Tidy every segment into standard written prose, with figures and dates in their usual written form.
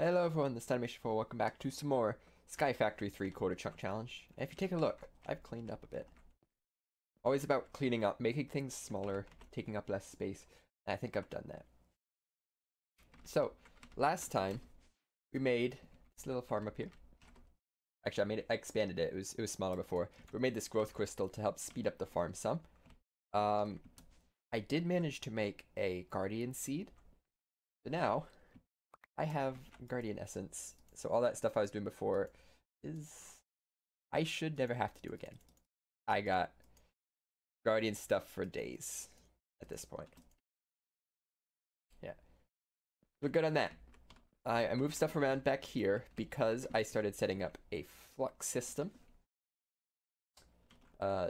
Hello everyone, this is Animation4. Welcome back to some more Sky Factory 3 quarter chunk challenge. And if you take a look, I've cleaned up a bit. Always about cleaning up, making things smaller, taking up less space, and I think I've done that. So, last time, we made this little farm up here. Actually, I expanded it, it was smaller before. But we made this growth crystal to help speed up the farm some. I did manage to make a guardian seed. So now, I have guardian essence, so all that stuff I was doing before I should never have to do again. I got guardian stuff for days at this point. Yeah, we're good on that. I moved stuff around back here because I started setting up a flux system.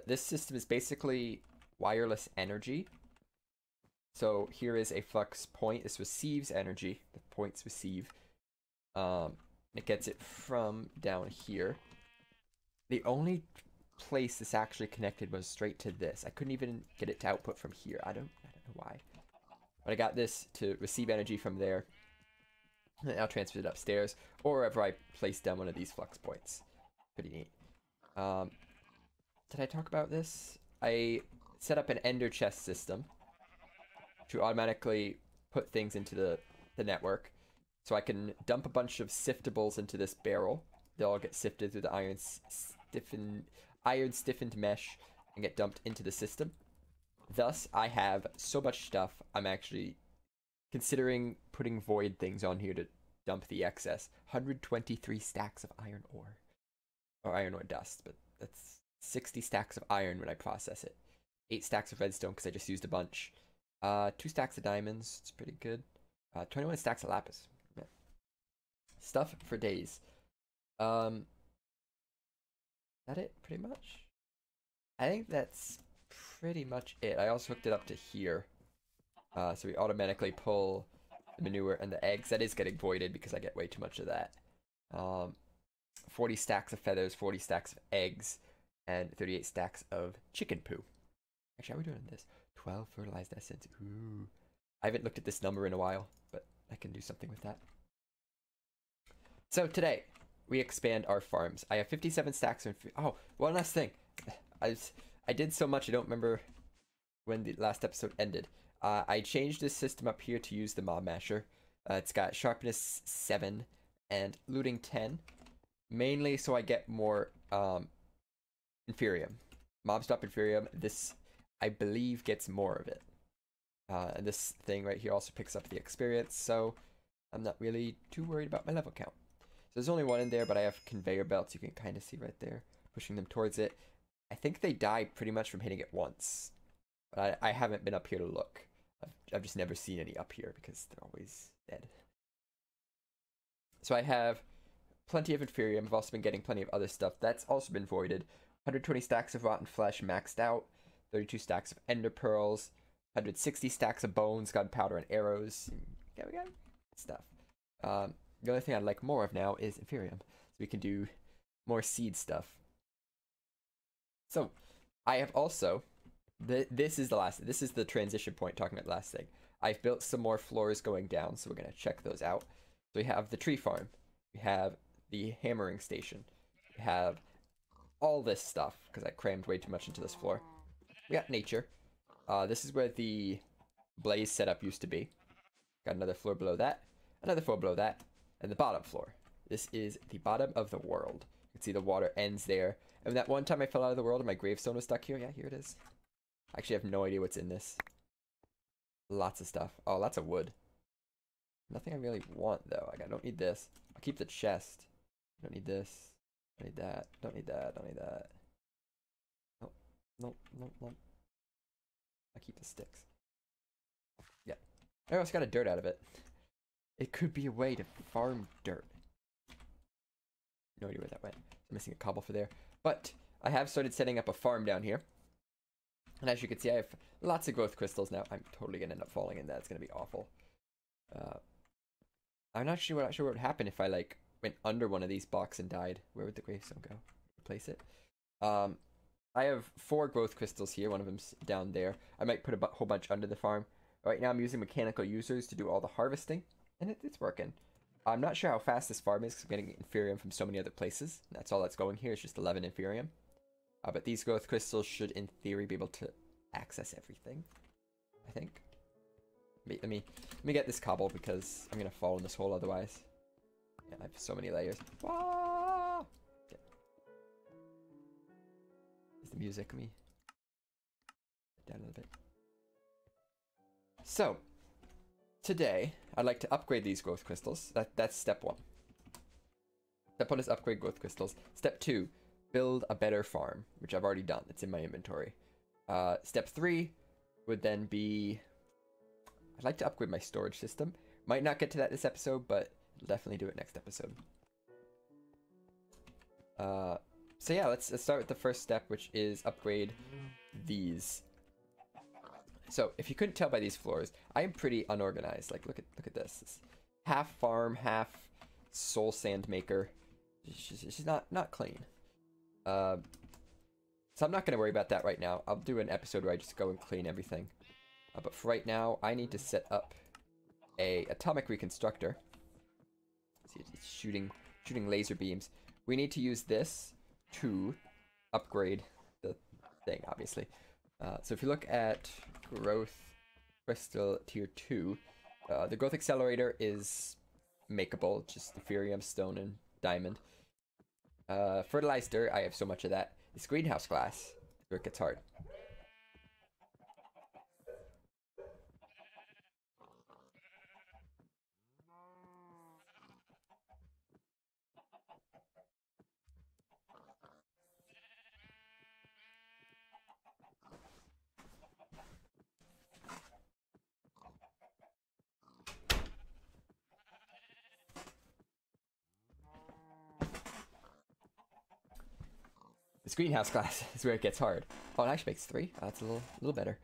This system is basically wireless energy. So here is a flux point. This receives energy. The points receive. It gets it from down here. The only place this actually connected was straight to this. I couldn't even get it to output from here. I don't know why. But I got this to receive energy from there. And I'll transfer it upstairs or wherever I place down one of these flux points. Pretty neat. Did I talk about this? I set up an ender chest system to automatically put things into the network. So I can dump a bunch of siftables into this barrel. They'll all get sifted through the iron stiffened mesh and get dumped into the system. Thus, I have so much stuff, I'm actually considering putting void things on here to dump the excess. 123 stacks of iron ore. Or iron ore dust, but that's 60 stacks of iron when I process it. 8 stacks of redstone because I just used a bunch. 2 stacks of diamonds, it's pretty good. 21 stacks of lapis. Yeah. Stuff for days. Is that it, pretty much? I think that's pretty much it. I also hooked it up to here. So we automatically pull the manure and the eggs. That is getting voided because I get way too much of that. 40 stacks of feathers, 40 stacks of eggs, and 38 stacks of chicken poo. Actually, how are we doing this? 12 fertilized essence. Ooh. I haven't looked at this number in a while, but I can do something with that. So today, we expand our farms. I have 57 stacks of... Oh, one last thing. I did so much, I don't remember when the last episode ended. I changed this system up here to use the mob masher. It's got sharpness 7 and looting 10. Mainly so I get more inferium. Mob stop inferium. This, I believe, gets more of it. And this thing right here also picks up the experience, so I'm not really too worried about my level count. So there's only one in there, but I have conveyor belts, you can kind of see right there, pushing them towards it. I think they die pretty much from hitting it once. But I haven't been up here to look. I've just never seen any up here because they're always dead. So I have plenty of inferium. I've also been getting plenty of other stuff. That's also been voided. 120 stacks of rotten flesh maxed out. 32 stacks of ender pearls. 160 stacks of bones, gunpowder, and arrows. Yeah, we got stuff. The only thing I'd like more of now is inferium. So we can do more seed stuff. So, I have also... This is the transition point, talking about the last thing. I've built some more floors going down, so we're going to check those out. So we have the tree farm. We have the hammering station. We have all this stuff, because I crammed way too much into this floor. We got nature. This is where the blaze setup used to be. Got another floor below that, another floor below that, and the bottom floor. This is the bottom of the world. You can see the water ends there. And that one time I fell out of the world and my gravestone was stuck here. Yeah, here it is. I actually have no idea what's in this. Lots of stuff. Oh, lots of wood. Nothing I really want, though. Like, I don't need this. I'll keep the chest. Don't need this. Don't need that. Don't need that. Don't need that. Nope. Nope. Nope. Nope. I'll keep the sticks. Yeah. I also got a dirt out of it. It could be a way to farm dirt. No idea where that went. I'm missing a cobble for there. But I have started setting up a farm down here. And as you can see, I have lots of growth crystals now. I'm totally going to end up falling in that. It's going to be awful. I'm not sure what would happen if I, like, went under one of these blocks and died. Where would the gravestone go? Replace it. I have 4 growth crystals here. One of them's down there. I might put a whole bunch under the farm. Right now I'm using mechanical users to do all the harvesting. And it's working. I'm not sure how fast this farm is because I'm getting Inferium from so many other places. That's all that's going here is just 11 Inferium. But these growth crystals should, in theory, be able to access everything, I think. Let me get this cobble because I'm going to fall in this hole otherwise. Yeah, I have so many layers. Ah! Okay. There's the music. Let me down a little bit. So, today, I'd like to upgrade these growth crystals. That's step 1. Step 1 is upgrade growth crystals. Step 2, build a better farm, which I've already done. It's in my inventory. Step 3 would then be... I'd like to upgrade my storage system. Might not get to that this episode, but I'll definitely do it next episode. So yeah, let's start with the first step, which is upgrade these. So if you couldn't tell by these floors, I am pretty unorganized. Like look at this. It's half farm, half soul sand maker. She's not clean. So I'm not gonna worry about that right now. I'll do an episode where I just go and clean everything. But for right now, I need to set up a atomic reconstructor. See, it's shooting laser beams. We need to use this to upgrade the thing, obviously. So if you look at growth crystal tier 2, the growth accelerator is makeable, just Ethereum, stone, and diamond. Fertilized dirt, I have so much of that. It's greenhouse glass, where it gets hard. This greenhouse glass is where it gets hard. Oh, it actually makes 3. Oh, that's a little better.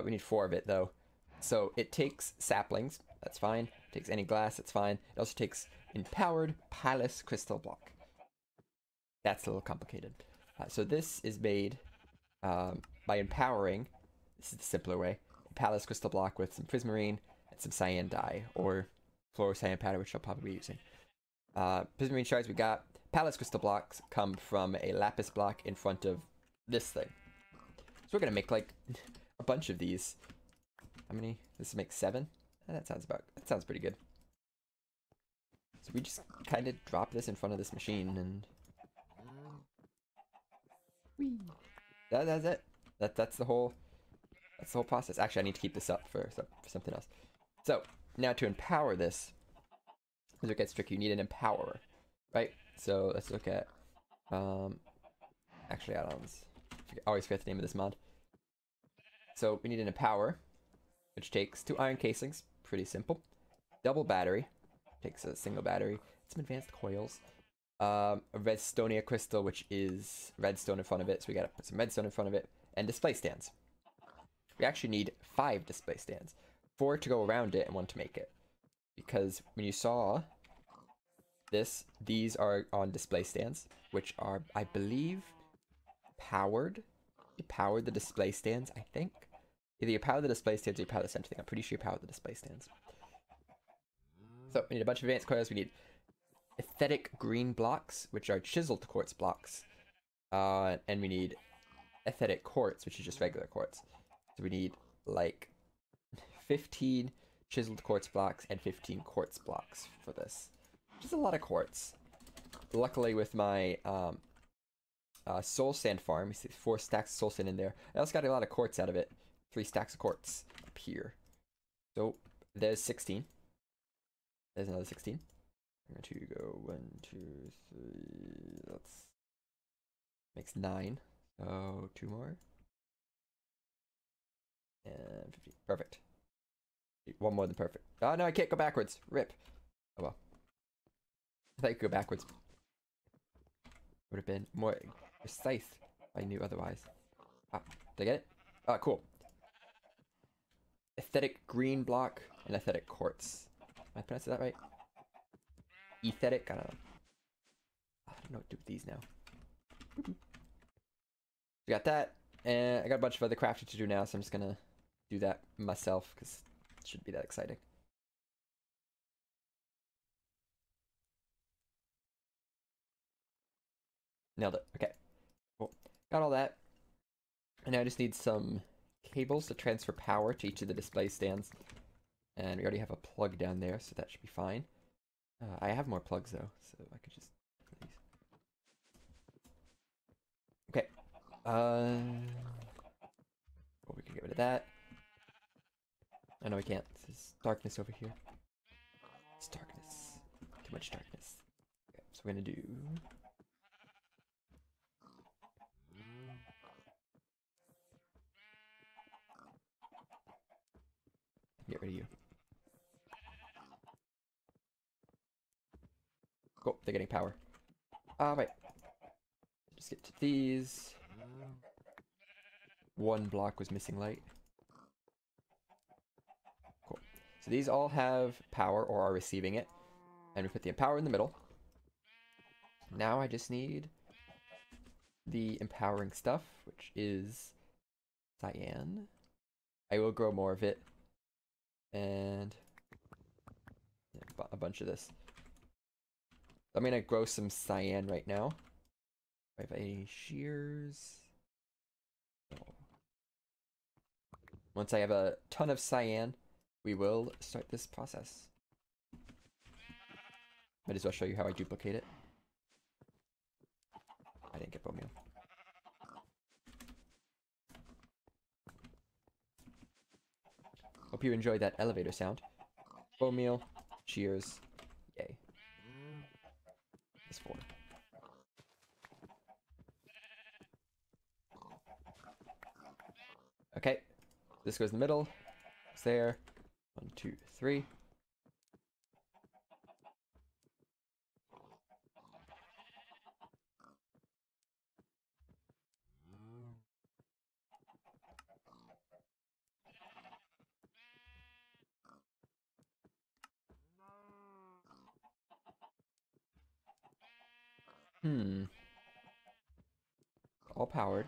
We need 4 of it though. So it takes saplings. That's fine. It takes any glass. That's fine. It also takes empowered palace crystal block. That's a little complicated. So this is made by empowering. This is the simpler way. Palace crystal block with some prismarine and some cyan dye or fluorocyan powder, which I'll probably be using. Prismarine shards we got. Palace crystal blocks come from a lapis block in front of this thing. So we're gonna make like a bunch of these. How many? This makes 7. That sounds pretty good. So we just kind of drop this in front of this machine and whee. That's it. That's the whole process. Actually, I need to keep this up for something else. So now to empower this, as it gets tricky, you need an empowerer, right? So let's look at actually add-ons. I always forget the name of this mod. So we need an empower, which takes 2 iron casings, pretty simple. Double battery, takes a single battery. Some advanced coils. A redstonia crystal, which is redstone in front of it, so we gotta put some redstone in front of it, and display stands. We actually need 5 display stands, 4 to go around it and 1 to make it. Because when you saw this, these are on display stands, which are, I believe, powered. You powered the display stands, I think. Either you power the display stands or you power the center thing. I'm pretty sure you power the display stands. So we need a bunch of advanced coils. We need aesthetic green blocks, which are chiseled quartz blocks. And we need aesthetic quartz, which is just regular quartz. So we need like 15 chiseled quartz blocks and 15 quartz blocks for this. Which is a lot of quartz. Luckily with my soul sand farm, you see 4 stacks of soul sand in there. I also got a lot of quartz out of it. 3 stacks of quartz up here. So there's 16. There's another 16. I'm going to go 1, 2, 3. That's makes 9. So 2 more. And 15. Perfect. 1 more than perfect. Oh no, I can't go backwards. Rip. Oh well. I thought you could go backwards. Would have been more precise if I knew otherwise. Ah, did I get it? Ah, cool. Aesthetic green block and aesthetic quartz. Am I pronouncing that right? Aesthetic? I don't know. I don't know what to do with these now. We got that, and I got a bunch of other crafting to do now, so I'm just gonna do that myself because it shouldn't be that exciting. Nailed it. Okay. Cool. Got all that. And now I just need some cables to transfer power to each of the display stands. And we already have a plug down there, so that should be fine. I have more plugs though, so I could just... Okay. Well, we can get rid of that. I know we can't. There's darkness over here. It's darkness. Too much darkness. Okay, so we're gonna do... Get rid of you. Cool, they're getting power. Right. Just get to these. One block was missing light. Cool. So these all have power or are receiving it. And we put the power in the middle. Now I just need the empowering stuff, which is cyan. I will grow more of it. And a bunch of this. I'm gonna grow some cyan right now. Do I have any shears? No. Once I have a ton of cyan, we will start this process. Might as well show you how I duplicate it. I didn't get bone meal. Hope you enjoyed that elevator sound. Bone meal, shears, yay. That's 4. Okay, this goes in the middle. It's there. 1, 2, 3. All powered.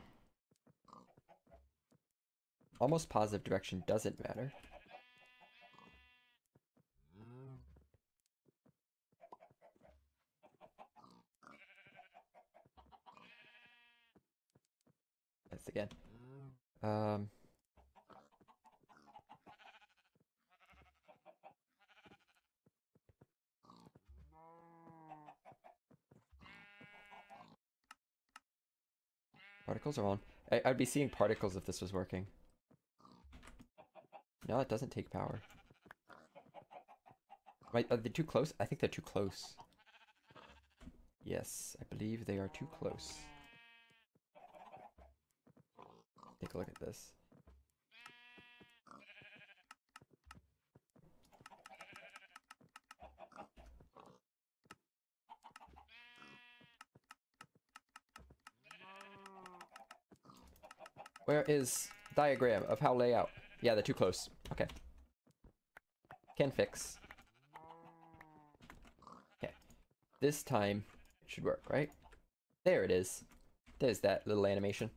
Almost positive direction doesn't matter. That's again. Particles are on. I'd be seeing particles if this was working. No, it doesn't take power. Are they too close? I think they're too close. Yes, I believe they are too close. Take a look at this. Where is diagram of how layout? Yeah, they're too close. Okay. Can fix. Okay. This time it should work, right? There it is. There's that little animation.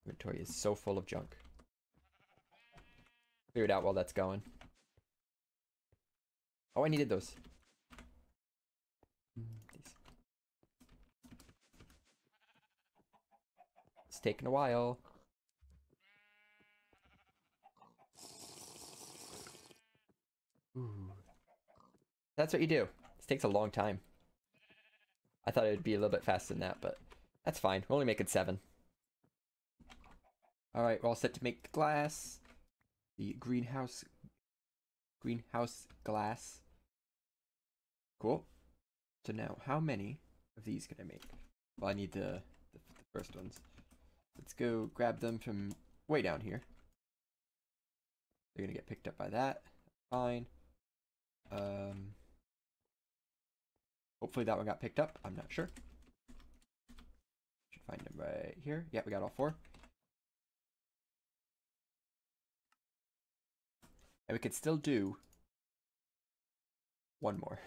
Inventory is so full of junk. Clear it out while that's going. Oh, I needed those. It's taking a while. Ooh. That's what you do. This takes a long time. I thought it would be a little bit faster than that, but that's fine. We're only making 7. Alright, we're all set to make the glass. The greenhouse glass. Cool. So now, how many of these can I make? Well, I need the first ones. Let's go grab them from way down here. They're gonna get picked up by that. Fine. Hopefully that one got picked up. I'm not sure. Should find them right here. Yeah, we got all 4. And we could still do one more.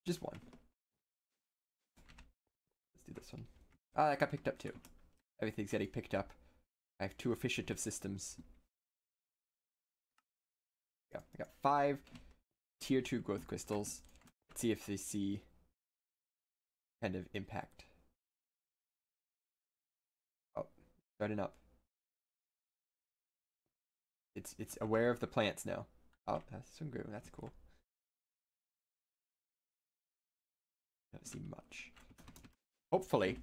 Just one. Let's do this one. Ah, that got picked up too. Everything's getting picked up. I have 2 efficient of systems. Yeah, I got 5 tier 2 growth crystals. Let's see if they see kind of impact. Oh, starting up. It's aware of the plants now. Oh, that's some grew. That's cool. Don't see much. Hopefully,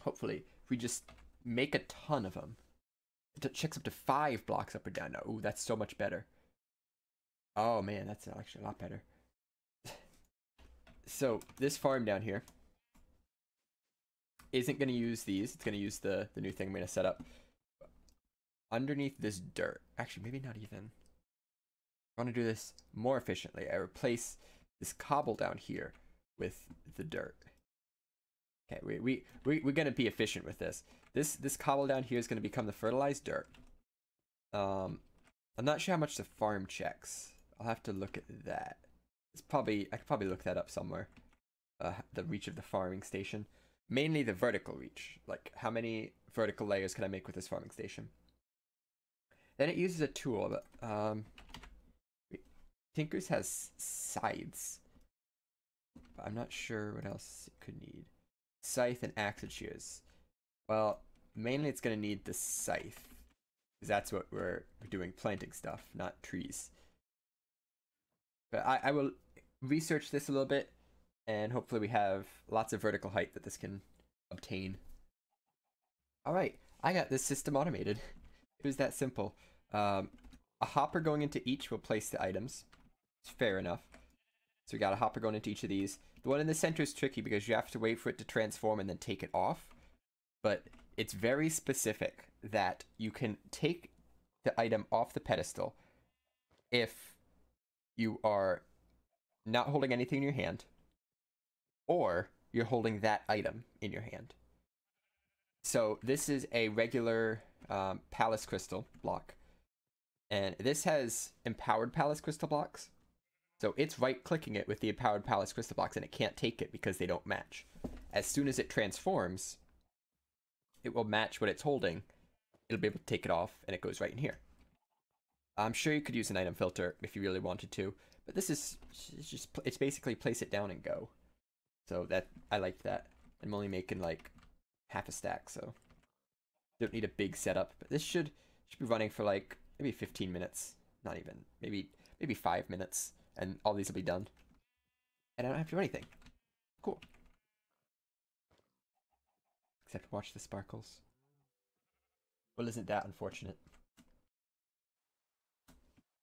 if we just make a ton of them, it checks up to 5 blocks up or down. Now, ooh, that's so much better. Oh man, that's actually a lot better. So this farm down here isn't going to use these. It's going to use the new thing I'm going to set up underneath this dirt. Actually, maybe not even. I want to do this more efficiently. I replace this cobble down here with the dirt. Okay, we're going to be efficient with this. This cobble down here is going to become the fertilized dirt. I'm not sure how much the farm checks. I'll have to look at that. I could probably look that up somewhere. The reach of the farming station. Mainly the vertical reach. Like, how many vertical layers can I make with this farming station? Then it uses a tool, but Tinker's has scythes. But I'm not sure what else it could need. Scythe and axe and shears. Well, mainly it's going to need the scythe. Because that's what we're doing, planting stuff, not trees. But I will research this a little bit, and hopefully we have lots of vertical height that this can obtain. Alright, I got this system automated. It was that simple. A hopper going into each will place the items. It's fair enough. So we got a hopper going into each of these. The one in the center is tricky because you have to wait for it to transform and then take it off. But it's very specific that you can take the item off the pedestal if you are not holding anything in your hand, or you're holding that item in your hand. So this is a regular Palace Crystal block. And this has empowered Palace Crystal blocks. So it's right-clicking it with the empowered Palace Crystal blocks, and it can't take it because they don't match. As soon as it transforms, it will match what it's holding. It'll be able to take it off, and it goes right in here. I'm sure you could use an item filter if you really wanted to, but this is it's basically place it down and go. So that I like that. I'm only making like half a stack, so don't need a big setup. But this should be running for like maybe 15 minutes, not even maybe 5 minutes, and all these will be done. And I don't have to do anything. Cool. Except watch the sparkles. Well, isn't that unfortunate?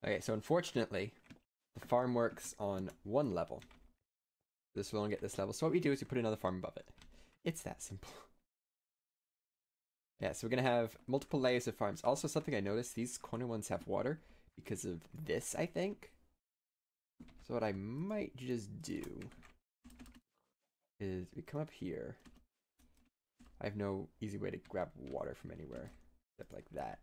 Okay, so unfortunately, the farm works on 1 level. This will only get this level. So what we do is we put another farm above it. It's that simple. Yeah, so we're going to have multiple layers of farms. Also, something I noticed, these corner ones have water because of this, I think. So what I might just do is we come up here. I have no easy way to grab water from anywhere except like that.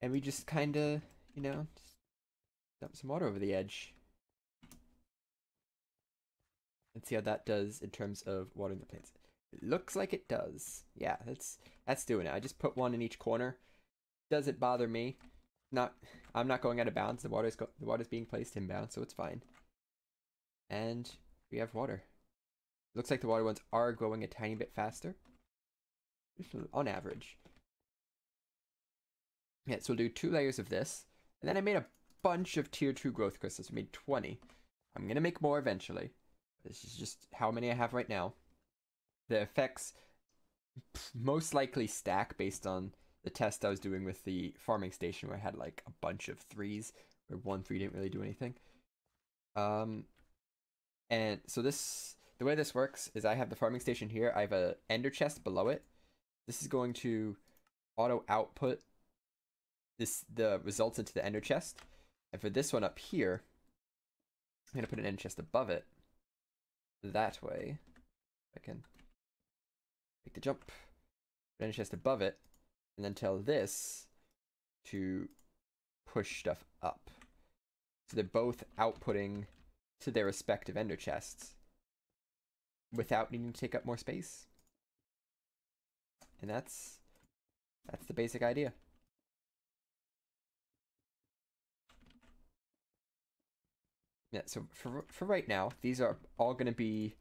And we just kind of, you know, just dump some water over the edge. And see how that does in terms of watering the plants. It looks like it does. Yeah, that's doing it. I just put one in each corner. Doesn't bother me. I'm not going out of bounds. The water's being placed inbound, so it's fine. And we have water. Looks like the water ones are growing a tiny bit faster, on average. Yeah, so we'll do 2 layers of this. And then I made a bunch of tier 2 growth crystals. I made 20. I'm going to make more eventually. This is just how many I have right now. The effects most likely stack based on the test I was doing with the farming station where I had like a bunch of 3s, where 1 3 didn't really do anything. And so the way this works is I have the farming station here. I have a ender chest below it. This is going to auto output the results into the ender chest. And for this one up here, I'm gonna put an ender chest above it. That way, I can make the jump. Ender chest above it, and then tell this to push stuff up. So they're both outputting to their respective ender chests without needing to take up more space. And that's the basic idea. Yeah, so for right now, these are all going to be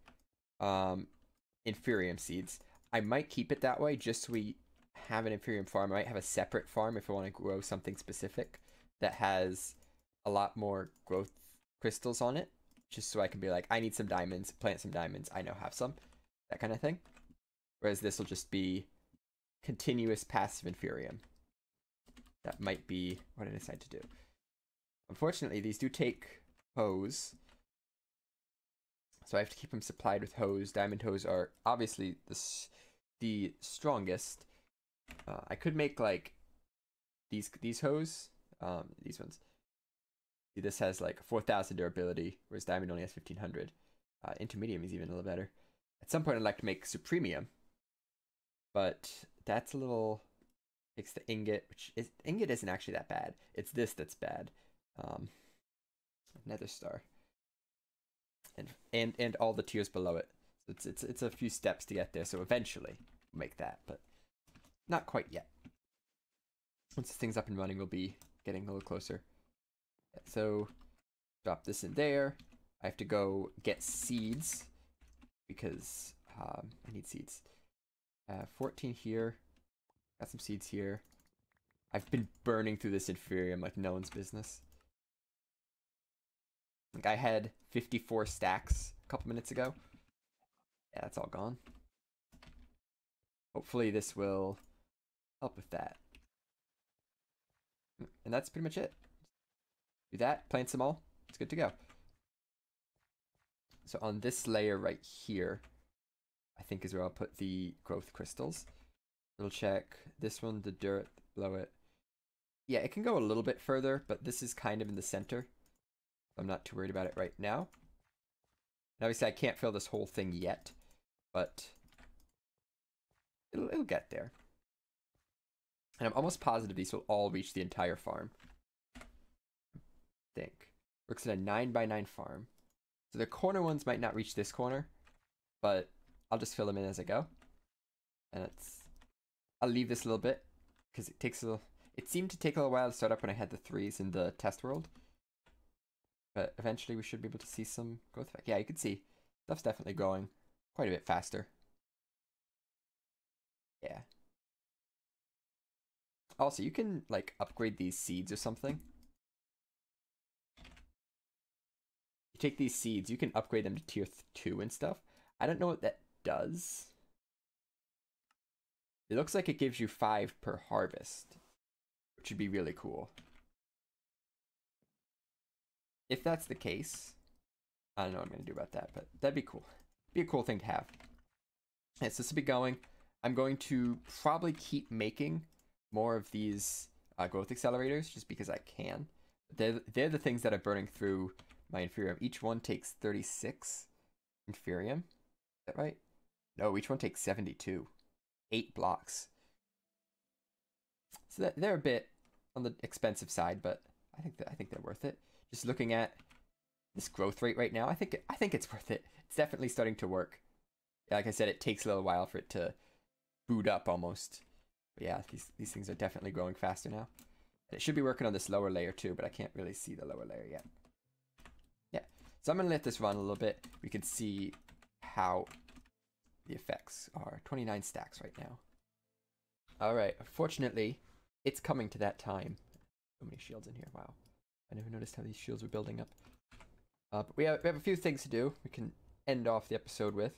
Inferium seeds. I might keep it that way just so we have an Inferium farm. I might have a separate farm if I want to grow something specific that has a lot more growth crystals on it. Just so I can be like, I need some diamonds, plant some diamonds, I now have some. That kind of thing. Whereas this will just be continuous passive Inferium. That might be what I decide to do. Unfortunately, these do take hose. So I have to keep them supplied with hose. Diamond hose are obviously the strongest. I could make like these hose, these ones. See, this has like 4,000 durability, whereas diamond only has 1,500. Intermedium is even a little better. At some point, I'd like to make supremium, but that's a little. Takes the ingot, which is ingot isn't actually that bad. It's this that's bad. Nether star. And all the tiers below it. So it's a few steps to get there. So eventually we'll make that, but not quite yet. Once this thing's up and running, we'll be getting a little closer. So drop this in there. I have to go get seeds because I need seeds. 14 here. Got some seeds here. I've been burning through this Inferium like no one's business. Like I had 54 stacks a couple minutes ago. Yeah, that's all gone. Hopefully this will help with that. And that's pretty much it. Do that, plant some all. It's good to go. So on this layer right here, I think is where I'll put the growth crystals. We'll check this one, the dirt below it. Yeah, it can go a little bit further, but this is kind of in the center. I'm not too worried about it right now. And obviously I can't fill this whole thing yet, but it'll get there. And I'm almost positive these will all reach the entire farm. I think. Works in a 9x9 farm. So the corner ones might not reach this corner, but I'll just fill them in as I go. And I'll leave this a little bit because it takes a little. It seemed to take a little while to start up when I had the 3s in the test world. But eventually we should be able to see some growth effect. Yeah, you can see stuff's definitely going quite a bit faster. Yeah. Also, you can like upgrade these seeds or something. You take these seeds, you can upgrade them to tier 2 and stuff. I don't know what that does. It looks like it gives you 5 per harvest, which would be really cool. If that's the case, I don't know what I'm going to do about that, but that'd be cool. Be a cool thing to have. Yeah, so this will be going. I'm going to probably keep making more of these growth accelerators just because I can. They're the things that are burning through my Inferium. Each one takes 36 Inferium. Is that right? No, each one takes 72. 8 blocks. So they're a bit on the expensive side, but I think they're worth it. Just looking at this growth rate right now, I think it's worth it. It's definitely starting to work. Yeah, like I said, it takes a little while for it to boot up almost. But yeah, these things are definitely growing faster now. And it should be working on this lower layer too, but I can't really see the lower layer yet. Yeah, so I'm gonna let this run a little bit. We can see how the effects are. 29 stacks right now. All right, unfortunately, it's coming to that time. So many shields in here. Wow, I never noticed how these shields were building up. But we have a few things to do. We can end off the episode with.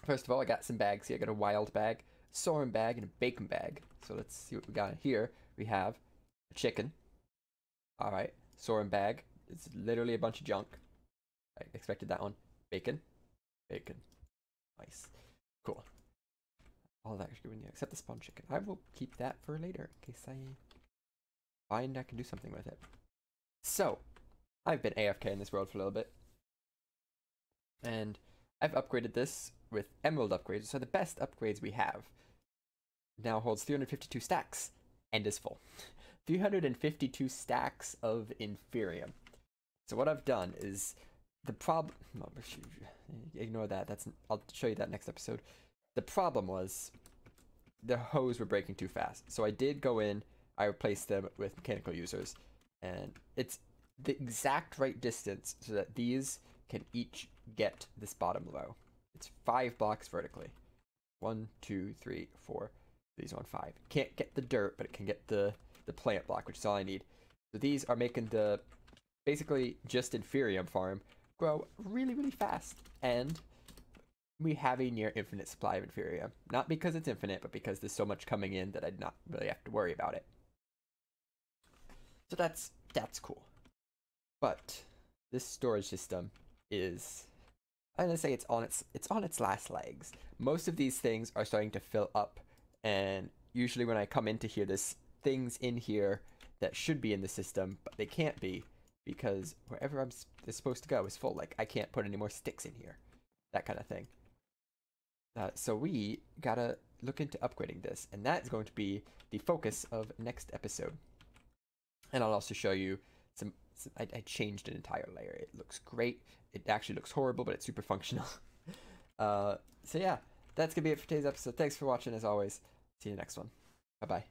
First of all, I got some bags here. I got a wild bag, soaring bag, and a bacon bag. So let's see what we got here. We have a chicken. All right, soaring bag. It's literally a bunch of junk. I expected that one. Bacon. Bacon. Nice. Cool. All that should go in here, except the spawn chicken. I will keep that for later, in case I find I can do something with it. So, I've been AFK in this world for a little bit. And I've upgraded this with emerald upgrades, so the best upgrades we have. Now holds 352 stacks, and is full. 352 stacks of Inferium. So what I've done is, the problem, ignore that, I'll show you that next episode. The problem was, the hose were breaking too fast. So I did go in, I replaced them with mechanical users, and the exact right distance so that these can each get this bottom row. It's 5 blocks vertically. 1, 2, 3, 4. These on 5. Can't get the dirt, but it can get the plant block, which is all I need. So these are making the basically just Inferium farm grow really, really fast. And we have a near infinite supply of Inferium. Not because it's infinite, but because there's so much coming in that I'd not really have to worry about it. So that's cool. But this storage system is, I'm gonna say it's on its last legs. Most of these things are starting to fill up, and usually when I come into here, there's things in here that should be in the system, but they can't be because wherever they're supposed to go is full. Like I can't put any more sticks in here, that kind of thing. So we gotta look into upgrading this, and that's going to be the focus of next episode. And I'll also show you some I changed an entire layer. It looks great. It actually looks horrible, but it's super functional. So yeah, that's gonna be it for today's episode. Thanks for watching as always. See you next one. Bye bye.